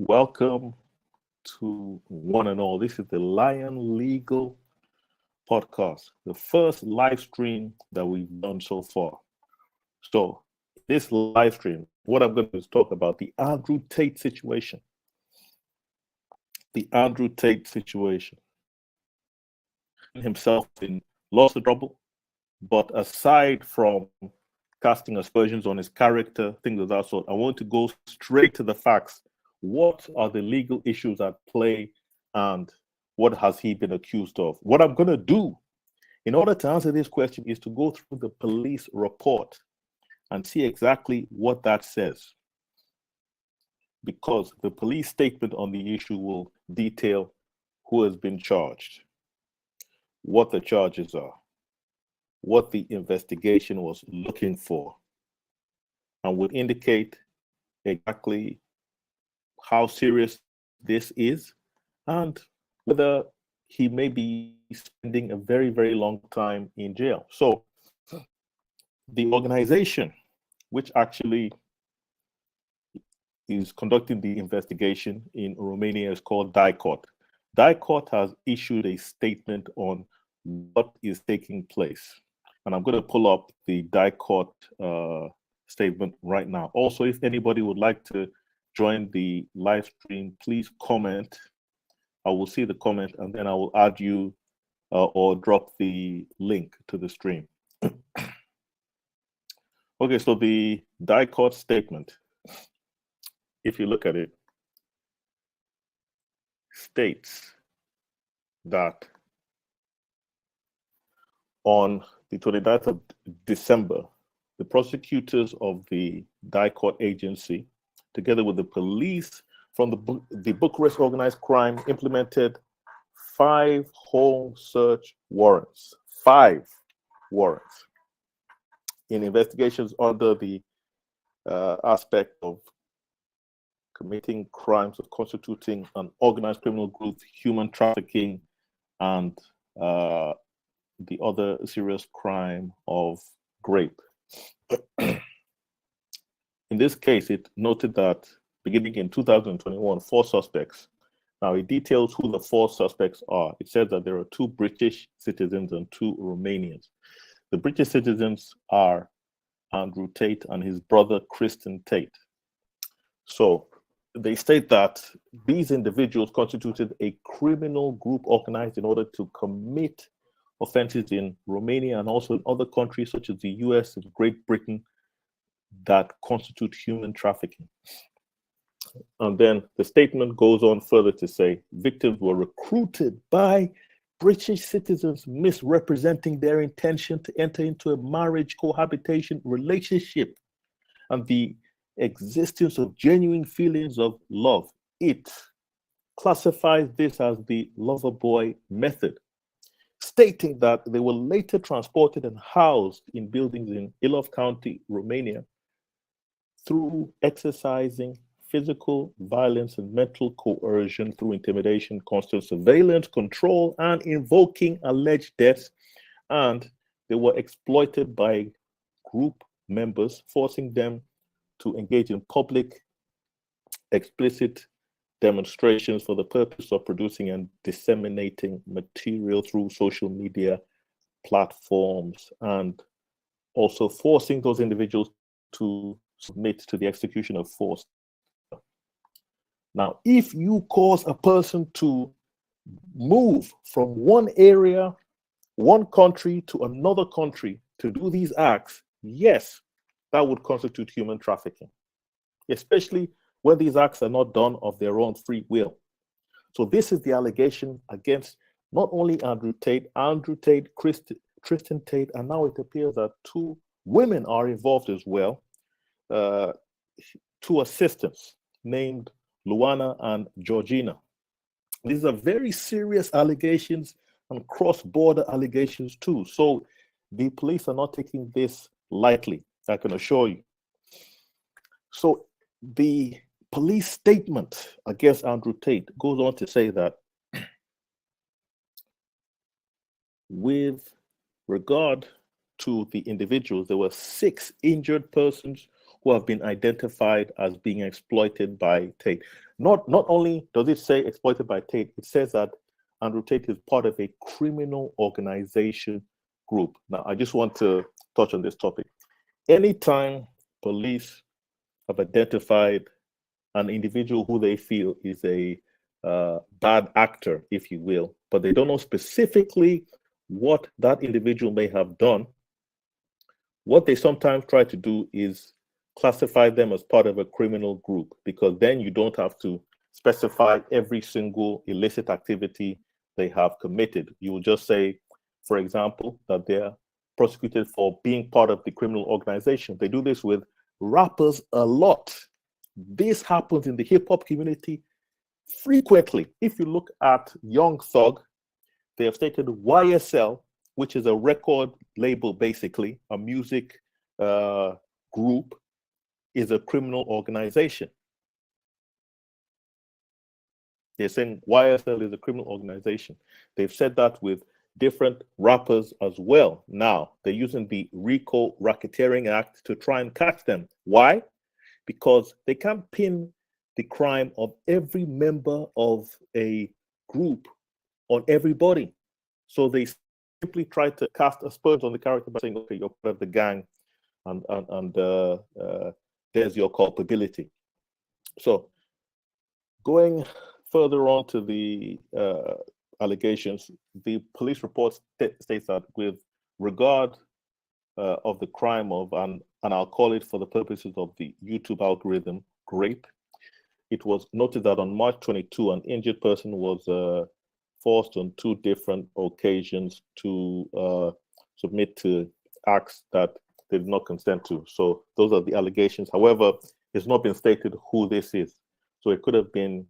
Welcome to one and all. This is the Lion Legal Podcast, the first live stream that we've done so far. So, this live stream, what I'm going to do is talk about the Andrew Tate situation. The Andrew Tate situation. Himself in lots of trouble, but aside from casting aspersions on his character, things of that sort, I want to go straight to the facts. What are the legal issues at play and what has he been accused of? What I'm going to do in order to answer this question is to go through the police report and see exactly what that says. Because the police statement on the issue will detail who has been charged, what the charges are, what the investigation was looking for, and will indicate exactly how serious this is and whether he may be spending a very, very long time in jail. So the organization which actually is conducting the investigation in Romania is called DICOT. DICOT has issued a statement on what is taking place. And I'm going to pull up the DICOT statement right now. Also, if anybody would like to join the live stream, please comment. I will see the comment and then I will add you or drop the link to the stream. Okay, so the DICOT statement, if you look at it, states that on the 29th of December, the prosecutors of the DICOT agency, together with the police from the Bucharest organized crime, implemented 5 home search warrants. 5 warrants in investigations under the aspect of committing crimes of constituting an organized criminal group, human trafficking, and the other serious crime of rape. In this case, it noted that beginning in 2021, 4 suspects. Now, it details who the 4 suspects are. It says that there are 2 British citizens and 2 Romanians. The British citizens are Andrew Tate and his brother, Tristan Tate. So they state that these individuals constituted a criminal group organized in order to commit offenses in Romania and also in other countries such as the US and Great Britain that constitute human trafficking. And then the statement goes on further to say victims were recruited by British citizens misrepresenting their intention to enter into a marriage cohabitation relationship and the existence of genuine feelings of love. It classifies this as the lover boy method, stating that they were later transported and housed in buildings in Ilov County, Romania, through exercising physical violence and mental coercion through intimidation, constant surveillance, control, and invoking alleged deaths. And they were exploited by group members, forcing them to engage in public, explicit demonstrations for the purpose of producing and disseminating material through social media platforms, and also forcing those individuals to submit to the execution of force. Now, if you cause a person to move from one area, one country to another country to do these acts, yes, that would constitute human trafficking, especially when these acts are not done of their own free will. So this is the allegation against not only Andrew Tate, Tristan Tate, and now it appears that 2 women are involved as well, 2 assistants named Luana and Georgina. These are very serious allegations and cross-border allegations too. So the police are not taking this lightly, I can assure you. So the police statement against Andrew Tate goes on to say that with regard to the individuals, there were 6 injured persons who who have been identified as being exploited by Tate. Not only does it say exploited by Tate, it says that Andrew Tate is part of a criminal organization group. Now, I just want to touch on this topic. Anytime police have identified an individual who they feel is a bad actor, if you will, but they don't know specifically what that individual may have done, what they sometimes try to do is classify them as part of a criminal group, because then you don't have to specify every single illicit activity they have committed. You will just say, for example, that they're prosecuted for being part of the criminal organization. They do this with rappers a lot. This happens in the hip hop community frequently. If you look at Young Thug, they have stated YSL, which is a record label, basically, a music group, is a criminal organization. They're saying YSL is a criminal organization. They've said that with different rappers as well. Now, they're using the RICO Racketeering Act to try and catch them. Why? Because they can't pin the crime of every member of a group on everybody. So they simply try to cast aspersions on the character by saying, okay, you're part of the gang, and there's your culpability. So going further on to the allegations, the police report states that with regard of the crime of, and I'll call it for the purposes of the YouTube algorithm, rape, it was noted that on March 22, an injured person was forced on 2 different occasions to submit to acts that they did not consent to. So those are the allegations. However, it's not been stated who this is. So it could have been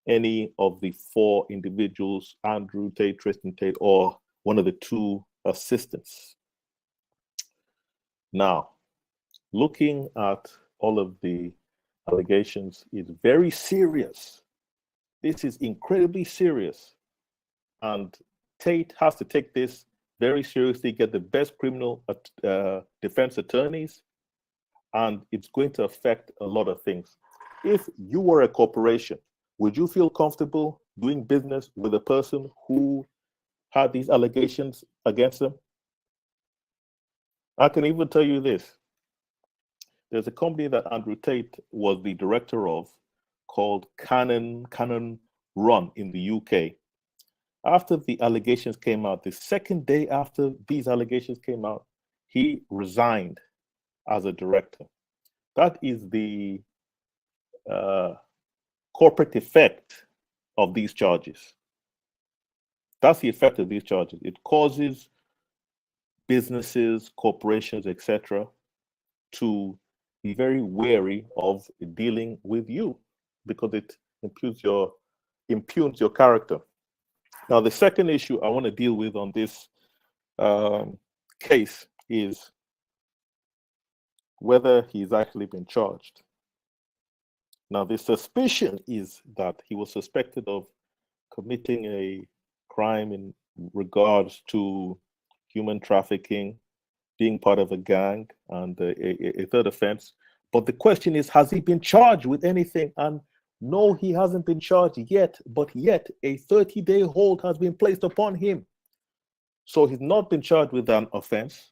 any of the 4 individuals, Andrew Tate, Tristan Tate, or one of the 2 assistants. Now, looking at all of the allegations is very serious. This is incredibly serious. And Tate has to take this very seriously, get the best criminal defense attorneys, and it's going to affect a lot of things. If you were a corporation, would you feel comfortable doing business with a person who had these allegations against them? I can even tell you this. There's a company that Andrew Tate was the director of called Cannon Run in the UK. After the allegations came out, the second day after these allegations came out, he resigned as a director. That is the corporate effect of these charges. That's the effect of these charges. It causes businesses, corporations, etc., to be very wary of dealing with you because it impugns your character. Now, the second issue I want to deal with on this case is whether he's actually been charged. Now, the suspicion is that he was suspected of committing a crime in regards to human trafficking, being part of a gang, and a third offense. But the question is, has he been charged with anything? And no, he hasn't been charged yet, but yet a 30-day hold has been placed upon him. So he's not been charged with an offense.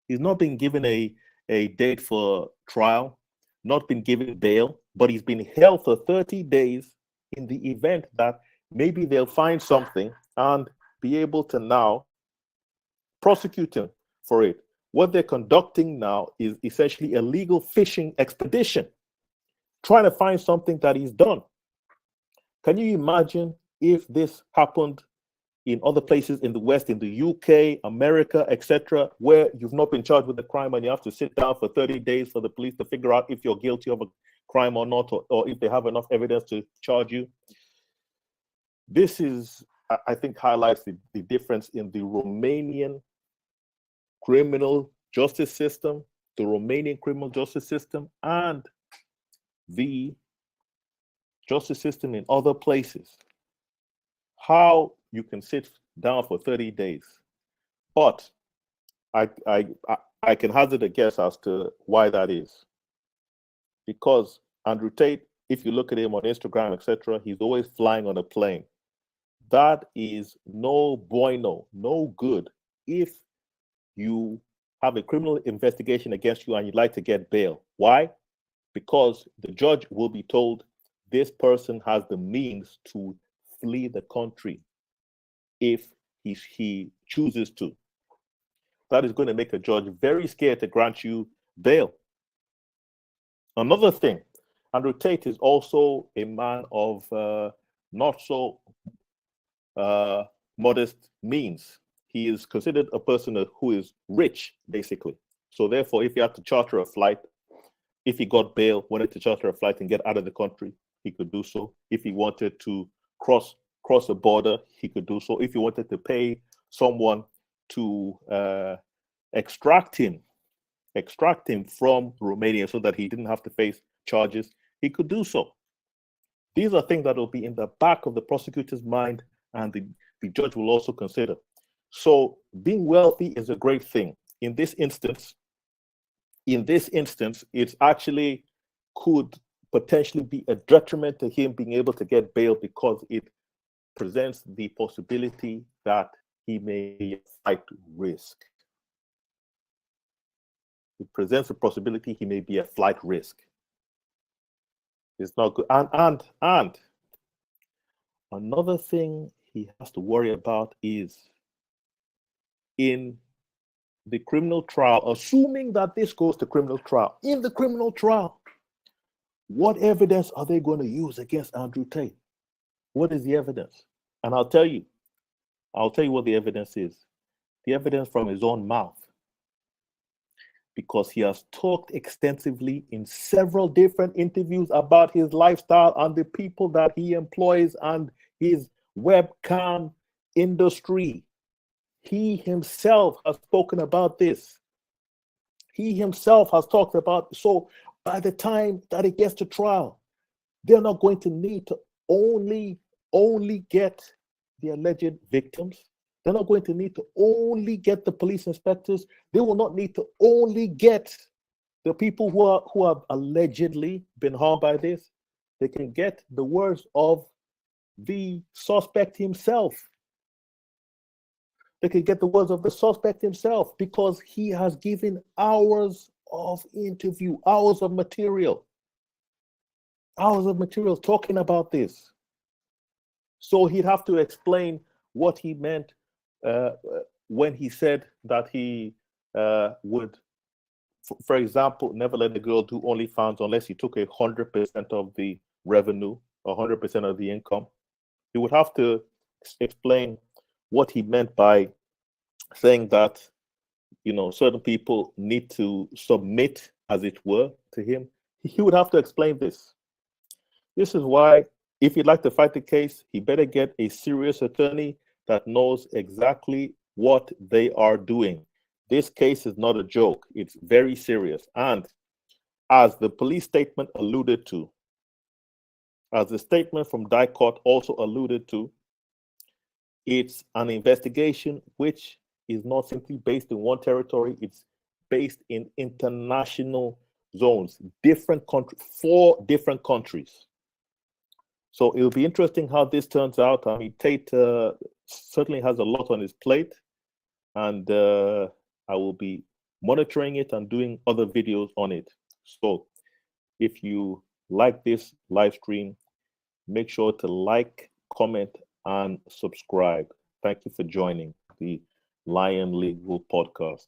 He's not been given a date for trial, not been given bail, but he's been held for 30 days in the event that maybe they'll find something and be able to now prosecute him for it. What they're conducting now is essentially a legal fishing expedition, trying to find something that he's done. Can you imagine if this happened in other places in the West, in the UK, America, etc., where you've not been charged with a crime and you have to sit down for 30 days for the police to figure out if you're guilty of a crime or not, or if they have enough evidence to charge you? This is, I think, highlights the difference in the Romanian criminal justice system, the Romanian criminal justice system, and the justice system in other places. How you can sit down for 30 days. But I can hazard a guess as to why that is. because Andrew Tate, if you look at him on Instagram, etc., he's always flying on a plane. That is no bueno, no good if you have a criminal investigation against you and you'd like to get bail. Why? Because the judge will be told this person has the means to flee the country if he chooses to. That is going to make a judge very scared to grant you bail. Another thing, Andrew Tate is also a man of not so modest means. He is considered a person who is rich, basically. So therefore, if he had to charter a flight, if he got bail, wanted to charter a flight and get out of the country, he could do so. If he wanted to cross a border, he could do so. If he wanted to pay someone to extract him from Romania so that he didn't have to face charges, he could do so. These are things that will be in the back of the prosecutor's mind, and the judge will also consider. So being wealthy is a great thing. In this instance, it actually could potentially be a detriment to him being able to get bail, because it presents the possibility that he may be a flight risk. It presents a possibility he may be a flight risk. It's not good. And another thing he has to worry about is in the criminal trial, assuming that this goes to criminal trial, in the criminal trial, what evidence are they going to use against Andrew Tate? What is the evidence? And I'll tell you what the evidence is. The evidence from his own mouth. Because he has talked extensively in several different interviews about his lifestyle and the people that he employs and his webcam industry. He himself has spoken about this. He himself has talked about, so by the time that it gets to trial, they're not going to need to only get the alleged victims. They're not going to need to only get the police inspectors. They will not need to only get the people who have allegedly been harmed by this. They can get the words of the suspect himself. They can get the words of the suspect himself, because he has given hours of interview, hours of material talking about this. So he'd have to explain what he meant when he said that he would, for example, never let the girl do OnlyFans unless he took 100% of the revenue, 100% of the income. He would have to explain what he meant by saying that, certain people need to submit, as it were, to him. He would have to explain this. This is why, if he'd like to fight the case, he better get a serious attorney that knows exactly what they are doing. This case is not a joke. It's very serious. And as the police statement alluded to, as the statement from Dicot also alluded to, it's an investigation which is not simply based in one territory. It's based in international zones, 4 different countries. So it'll be interesting how this turns out. I mean, Tate certainly has a lot on his plate, and I will be monitoring it and doing other videos on it. So if you like this live stream, make sure to like, comment, and subscribe. Thank you for joining the Lion Legal podcast.